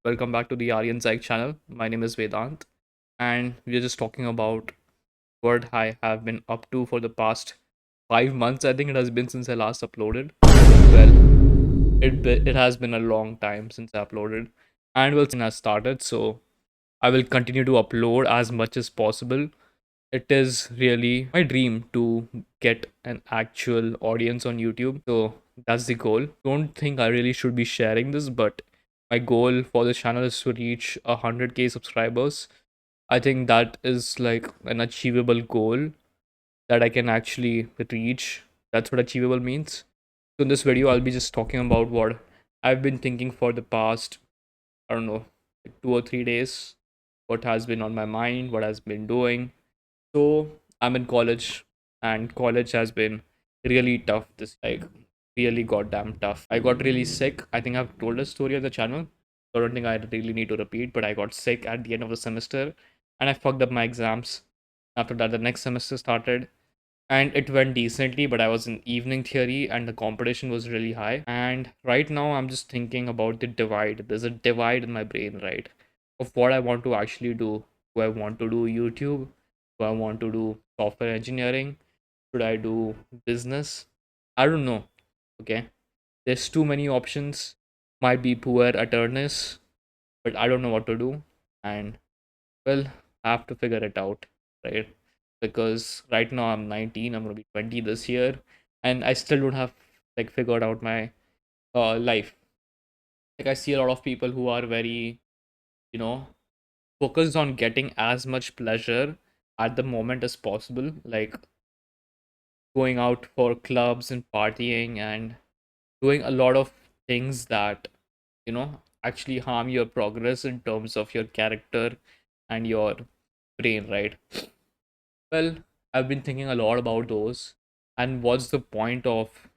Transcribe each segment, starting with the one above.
Welcome back to the Aryan Psych channel. My name is Vedant, and we're just talking about what I have been up to for the past 5 months. I think it has been since I last uploaded. Well, it has been a long time since I uploaded, and well, has started, so I will continue to upload as much as possible. It is really my dream to get an actual audience on YouTube. So that's the goal. Don't think I really should be sharing this, but my goal for this channel is to reach 100k subscribers. I think that is like an achievable goal that I can actually reach. That's what achievable means. So in this video, I'll be just talking about what I've been thinking for the past, I don't know, like 2 or 3 days. What has been on my mind, what has been doing. So I'm in college, and college has been really tough. This like really goddamn tough. I got really sick. I think I've told a story on the channel. So I don't think I really need to repeat. But I got sick at the end of the semester, and I fucked up my exams. After that, the next semester started, and it went decently. But I was in evening theory, and the competition was really high. And right now, I'm just thinking about the divide. There's a divide in my brain, right, of what I want to actually do. Do I want to do YouTube? Do I want to do software engineering? Should I do business? I don't know. Okay. There's too many options. Might be poor attorneys, but I don't know what to do. And well, I have to figure it out, right? Because right now I'm 19, I'm gonna be 20 this year, and I still don't have like figured out my life. Like I see a lot of people who are very, you know, focused on getting as much pleasure at the moment as possible, like going out for clubs and partying and doing a lot of things that actually harm your progress in terms of your character and your brain, right? Well, I've been thinking a lot about those, and what's the point of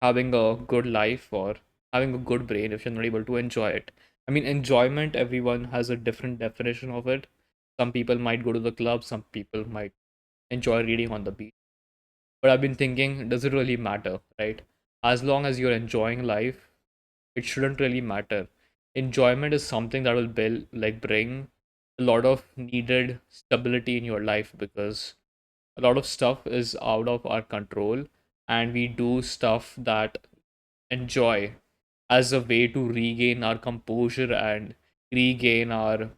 having a good life or having a good brain if you're not able to enjoy it? I mean, enjoyment, everyone has a different definition of it. Some people might go to the club, some people might enjoy reading on the beach. But I've been thinking, does it really matter, right? As long as you're enjoying life, it shouldn't really matter. Enjoyment is something that will bring a lot of needed stability in your life, because a lot of stuff is out of our control, and we do stuff that enjoy as a way to regain our composure and regain our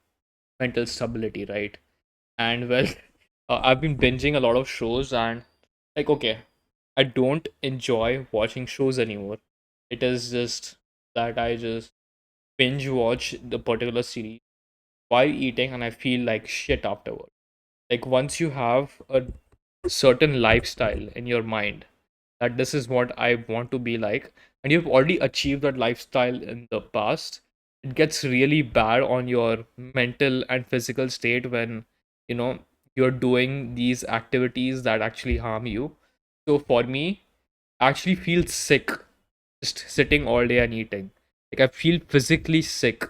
mental stability, right? And well, I've been binging a lot of shows, and like, okay, I don't enjoy watching shows anymore. It is just that I just binge watch the particular series while eating, and I feel like shit afterward. Like, once you have a certain lifestyle in your mind that this is what I want to be like, and you've already achieved that lifestyle in the past, it gets really bad on your mental and physical state when you know you're doing these activities that actually harm you. So for me, I actually feel sick just sitting all day and eating. Like, I feel physically sick.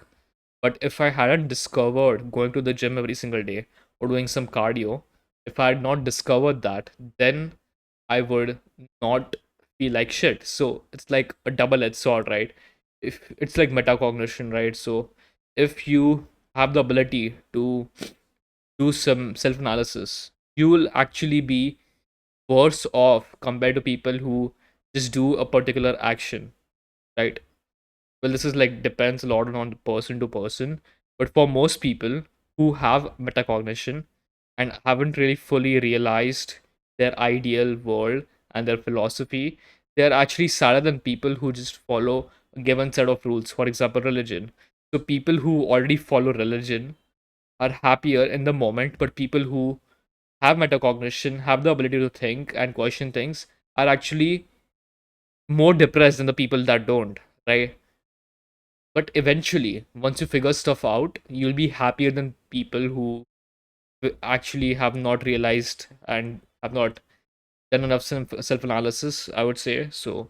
But if I hadn't discovered going to the gym every single day or doing some cardio, if I had not discovered that, then I would not feel like shit. So it's like a double-edged sword, right? If it's like metacognition, right? So if you have the ability to do some self-analysis, you will actually be worse off compared to people who just do a particular action, right? Well, this is like depends a lot on person to person, but for most people who have metacognition and haven't really fully realized their ideal world and their philosophy, they're actually sadder than people who just follow a given set of rules. For example, religion. So people who already follow religion are happier in the moment, but people who have metacognition, have the ability to think and question things, are actually more depressed than the people that don't, right? But eventually, once you figure stuff out, you'll be happier than people who actually have not realized and have not done enough self analysis, I would say. So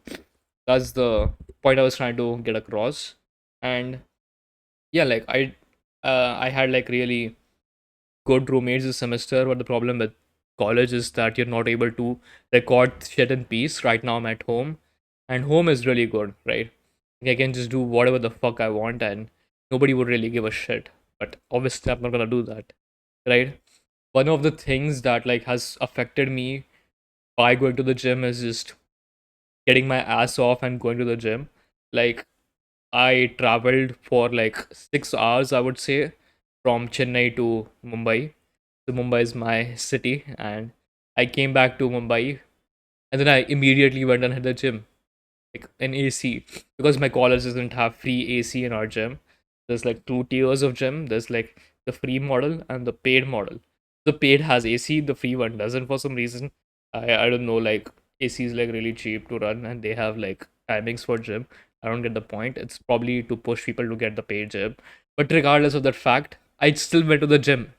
that's the point I was trying to get across. And yeah, like I had like really good roommates this semester, but the problem with college is that you're not able to record shit in peace. Right now, I'm at home, and home is really good, right? Like, I can just do whatever the fuck I want, and nobody would really give a shit. But obviously, I'm not gonna do that, right? One of the things that like has affected me by going to the gym is just getting my ass off and going to the gym. Like I traveled for like 6 hours, I would say, from Chennai to Mumbai. So Mumbai is my city, and I came back to Mumbai, and then I immediately went and hit the gym, like an AC, because my college doesn't have free AC in our gym. There's like two tiers of gym. There's like the free model and the paid model. The paid has AC, the free one doesn't for some reason. I don't know, like AC is like really cheap to run and they have like timings for gym. I don't get the point. It's probably to push people to get the paid gym. But regardless of that fact, I still went to the gym.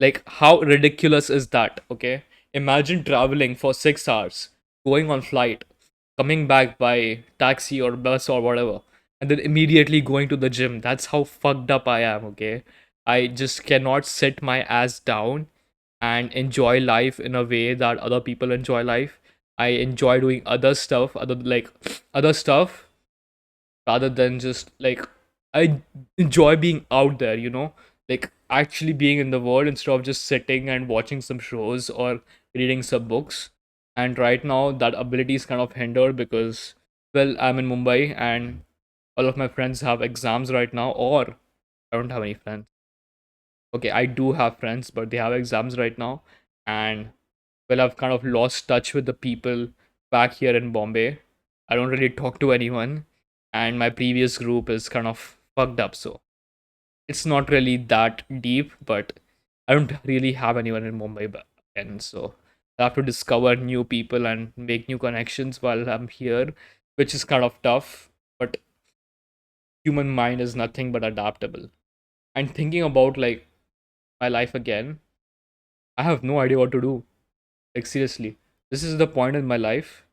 Like, how ridiculous is that? Okay. Imagine traveling for 6 hours, going on flight, coming back by taxi or bus or whatever, and then immediately going to the gym. That's how fucked up I am, okay? I just cannot sit my ass down and enjoy life in a way that other people enjoy life. I enjoy doing other stuff rather than just like I enjoy being out there, like actually being in the world instead of just sitting and watching some shows or reading some books. And right now, that ability is kind of hindered because, well, I'm in Mumbai and all of my friends have exams right now, or I don't have any friends. Okay, I do have friends, but they have exams right now, and well, I've kind of lost touch with the people back here in Bombay. I don't really talk to anyone, and my previous group is kind of fucked up. So it's not really that deep, but I don't really have anyone in Mumbai and so I have to discover new people and make new connections while I'm here, which is kind of tough. But human mind is nothing but adaptable. And thinking about like my life again, I have no idea what to do. Like seriously, this is the point in my life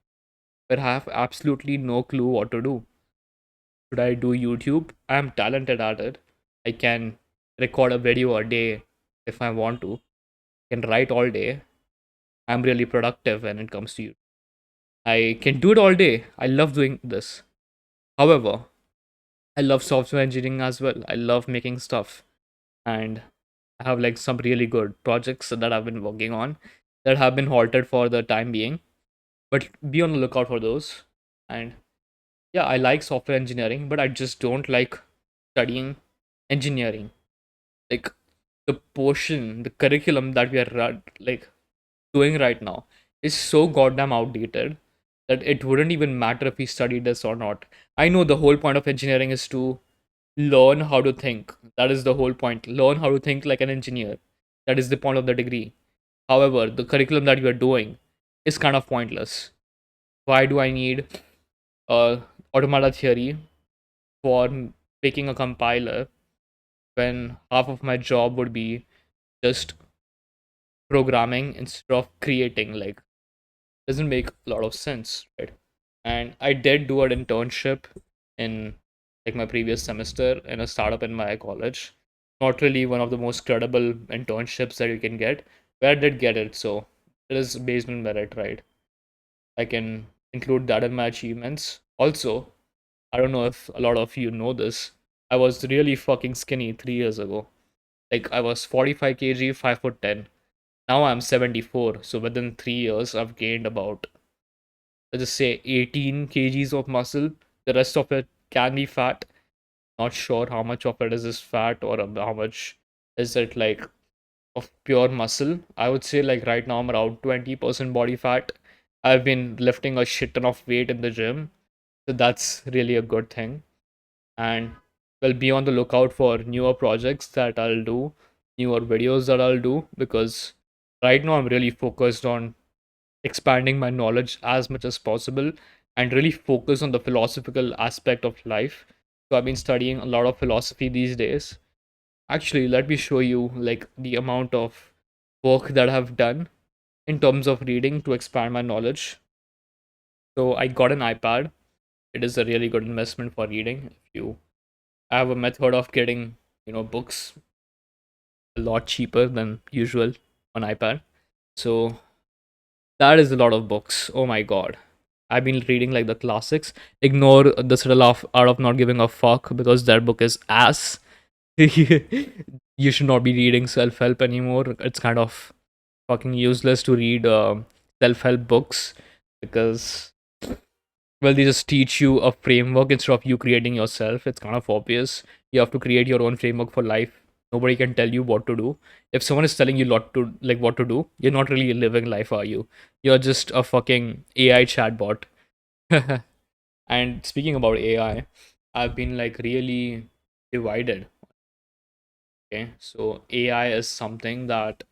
where I have absolutely no clue what to do. Should I do YouTube? I am talented at it. I can record a video a day if I want to. I can write all day. I'm really productive when it comes to you. I can do it all day. I love doing this. However, I love software engineering as well. I love making stuff. And I have like some really good projects that I've been working on that have been halted for the time being. But be on the lookout for those. And yeah, I like software engineering, but I just don't like studying engineering. Like the portion, the curriculum that we are like doing right now is so goddamn outdated that it wouldn't even matter if we studied this or not. I know the whole point of engineering is to learn how to think. That is the whole point. Learn how to think like an engineer. That is the point of the degree. However, the curriculum that we are doing is kind of pointless. Why do I need uh, automata theory for picking a compiler when half of my job would be just programming instead of creating? Like, doesn't make a lot of sense, right? And I did do an internship in like my previous semester in a startup in my college. Not really one of the most credible internships that you can get, but I did get it, so it is based on merit, right? I can include that in my achievements. Also, I don't know if a lot of you know this. I was really fucking skinny 3 years ago. Like I was 45 kg, 5'10". Now I'm 74. So within 3 years, I've gained about, let's just say, 18 kgs of muscle. The rest of it can be fat. Not sure how much of it is this fat or how much is it like of pure muscle. I would say like right now I'm around 20% body fat. I've been lifting a shit ton of weight in the gym. So that's really a good thing. And well, be on the lookout for newer projects that I'll do, newer videos that I'll do, because right now I'm really focused on expanding my knowledge as much as possible and really focus on the philosophical aspect of life. So I've been studying a lot of philosophy these days. Actually, let me show you like the amount of work that I've done in terms of reading to expand my knowledge. So I got an iPad. It is a really good investment for reading. If you have a method of getting, books a lot cheaper than usual on iPad. So that is a lot of books. Oh my god. I've been reading like the classics. Ignore the Citadel of Art of Not Giving a Fuck because that book is ass. You should not be reading self-help anymore. It's kind of fucking useless to read self-help books because, well, they just teach you a framework instead of you creating yourself. It's kind of obvious. You have to create your own framework for life. Nobody can tell you what to do. If someone is telling you lot to like what to do, you're not really living life, are you? You're just a fucking AI chatbot. And speaking about AI, I've been like really divided. Okay, so AI is something that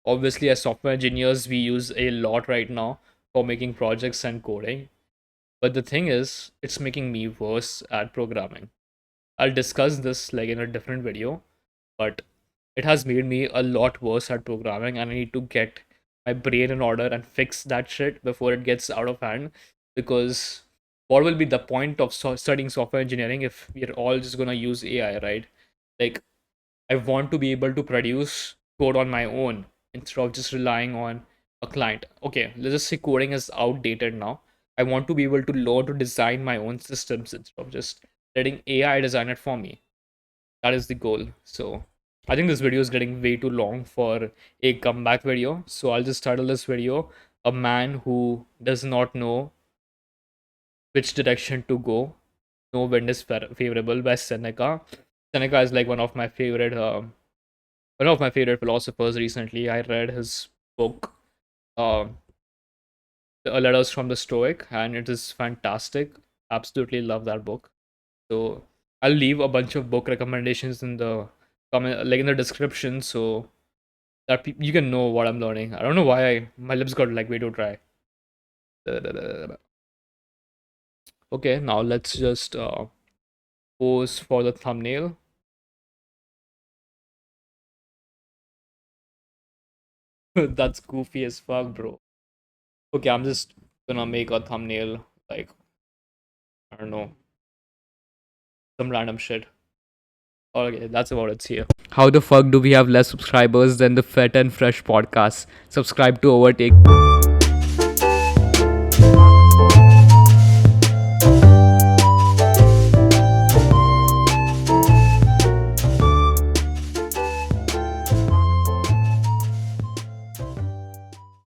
obviously as software engineers we use a lot right now for making projects and coding. But the thing is, it's making me worse at programming. I'll discuss this like in a different video, but it has made me a lot worse at programming, and I need to get my brain in order and fix that shit before it gets out of hand. Because what will be the point of studying software engineering if we're all just gonna use AI, right? Like, I want to be able to produce code on my own instead of just relying on a client. Okay, let's just say coding is outdated now. I want to be able to learn to design my own systems instead of just letting AI design it for me. That is the goal. So I think this video is getting way too long for a comeback video. So I'll just title this video "A Man Who Does Not Know Which Direction to Go. No Wind is Favorable" by Seneca. Seneca is like one of my favorite philosophers. Recently I read his book, uh, Letters from the Stoic, and it is fantastic. Absolutely love that book. So I'll leave a bunch of book recommendations in the comment, like in the description, so that you can know what I'm learning. I don't know why my lips got like way too dry. Okay, now let's just pose for the thumbnail. That's goofy as fuck, bro. Okay, I'm just gonna make a thumbnail like, I don't know, some random shit. Okay, that's about it. See ya. How the fuck do we have less subscribers than the Fet and Fresh podcast? Subscribe to Overtake.